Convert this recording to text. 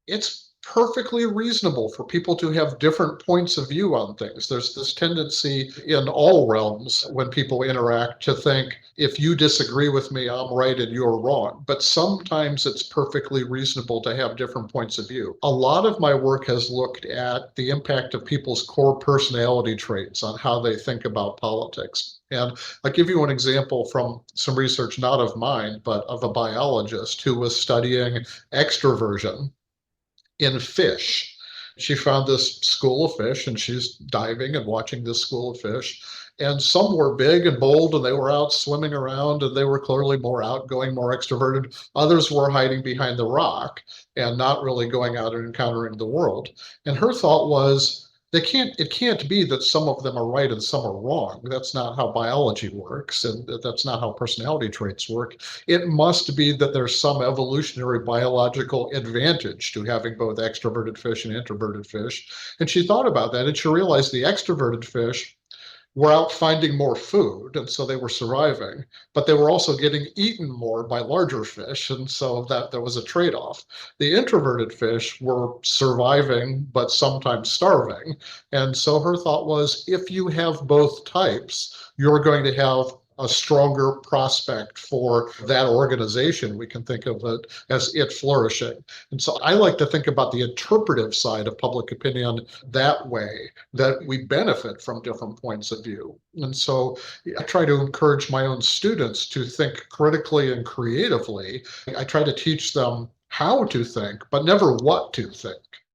It's perfectly reasonable for people to have different points of view on things. There's this tendency in all realms when people interact to think, if you disagree with me, I'm right and you're wrong. But sometimes it's perfectly reasonable to have different points of view. A lot of my work has looked at the impact of people's core personality traits on how they think about politics. And I'll give you an example from some research, not of mine, but of a biologist who was studying extroversion in fish. She found this school of fish and she's diving and watching this school of fish. And some were big and bold and they were out swimming around and they were clearly more outgoing, more extroverted. Others were hiding behind the rock and not really going out and encountering the world. And her thought was, it can't be that some of them are right and some are wrong. That's not how biology works, and that's not how personality traits work. It must be that there's some evolutionary biological advantage to having both extroverted fish and introverted fish. And she thought about that and she realized the extroverted fish were out finding more food, and so they were surviving, but they were also getting eaten more by larger fish, and so that there was a trade-off. The introverted fish were surviving, but sometimes starving, and so her thought was, if you have both types, you're going to have a stronger prospect for that organization. We can think of it as it flourishing. And so I like to think about the interpretive side of public opinion that way, that we benefit from different points of view. And so I try to encourage my own students to think critically and creatively. I try to teach them how to think, but never what to think.